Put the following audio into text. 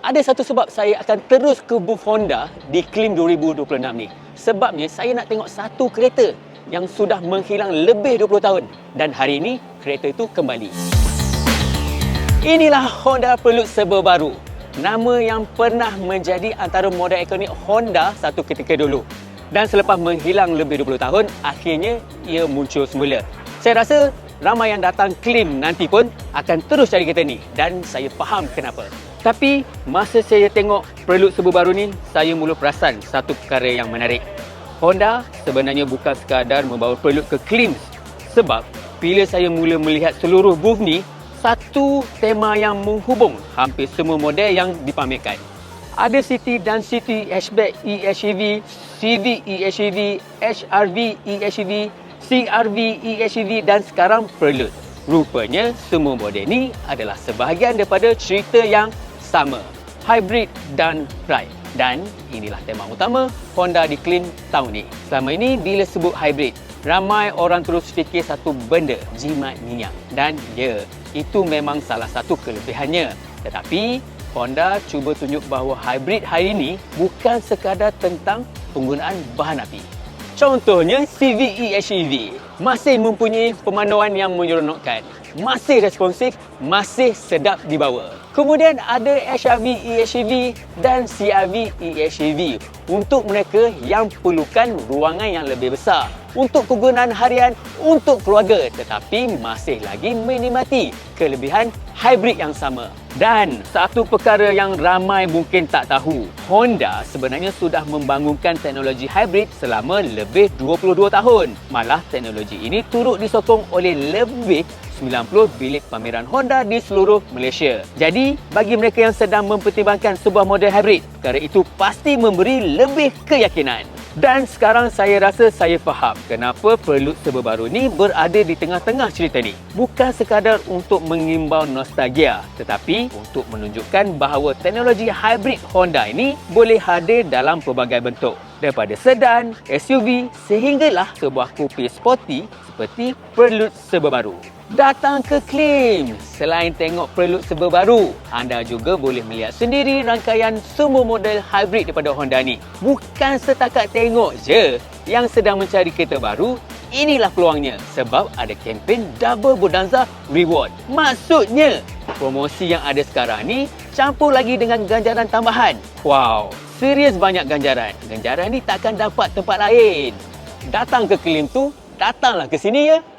Ada satu sebab saya akan terus ke booth Honda di Klim 2026 ni. Sebabnya saya nak tengok satu kereta yang sudah menghilang lebih 20 tahun. Dan hari ini, kereta itu kembali. Inilah Honda Prelude Serba Baru. Nama yang pernah menjadi antara model ikonik Honda satu ketika dulu. Dan selepas menghilang lebih 20 tahun, akhirnya ia muncul semula. Saya rasa ramai yang datang Klim nanti pun akan terus cari kereta ni. Dan saya faham kenapa. Tapi masa saya tengok Prelude Serba Baru ni, saya mula perasan satu perkara yang menarik. Honda sebenarnya bukan sekadar membawa Prelude ke Klim. Sebab bila saya mula melihat seluruh booth ni, satu tema yang menghubung hampir semua model yang dipamerkan. Ada City dan City Hatchback eHEV, Civic eHEV, HR-V eHEV, CR-V eHEV dan sekarang Prelude. Rupanya semua model ni adalah sebahagian daripada cerita yang sama, hybrid dan ride. Dan inilah tema utama Honda di Klim tahun ni. Selama ini bila sebut hybrid, ramai orang terus fikir satu benda, jimat minyak. Dan ya, itu memang salah satu kelebihannya. Tetapi Honda cuba tunjuk bahawa hybrid hari ini bukan sekadar tentang penggunaan bahan api. Contohnya Civic eHEV masih mempunyai pemanduan yang menyeronokkan, masih responsif, masih sedap dibawa. Kemudian ada HR-V eHEV dan CR-V eHEV untuk mereka yang perlukan ruangan yang lebih besar, untuk kegunaan harian, untuk keluarga, tetapi masih lagi menikmati kelebihan hybrid yang sama. Dan satu perkara yang ramai mungkin tak tahu, Honda sebenarnya sudah membangunkan teknologi hybrid selama lebih 22 tahun. Malah teknologi ini turut disokong oleh lebih 90 bilik pameran Honda di seluruh Malaysia. Jadi, bagi mereka yang sedang mempertimbangkan sebuah model hybrid, perkara itu pasti memberi lebih keyakinan. Dan sekarang saya rasa saya faham kenapa Prelude Serba Baru ni berada di tengah-tengah cerita ni. Bukan sekadar untuk mengimbau nostalgia, tetapi untuk menunjukkan bahawa teknologi hybrid Honda ini boleh hadir dalam pelbagai bentuk. Daripada sedan, SUV sehinggalah sebuah coupe sporty seperti Prelude Serba Baru. Datang ke Klim. Selain tengok Prelude Serba Baru, anda juga boleh melihat sendiri rangkaian semua model hybrid daripada Honda ni. Bukan setakat tengok je. Yang sedang mencari kereta baru, inilah peluangnya sebab ada kempen Double Bonanza Reward. Maksudnya, promosi yang ada sekarang ni campur lagi dengan ganjaran tambahan. Wow, serius banyak ganjaran. Ganjaran ni takkan dapat tempat lain. Datang ke Klim tu, datanglah ke sini ya.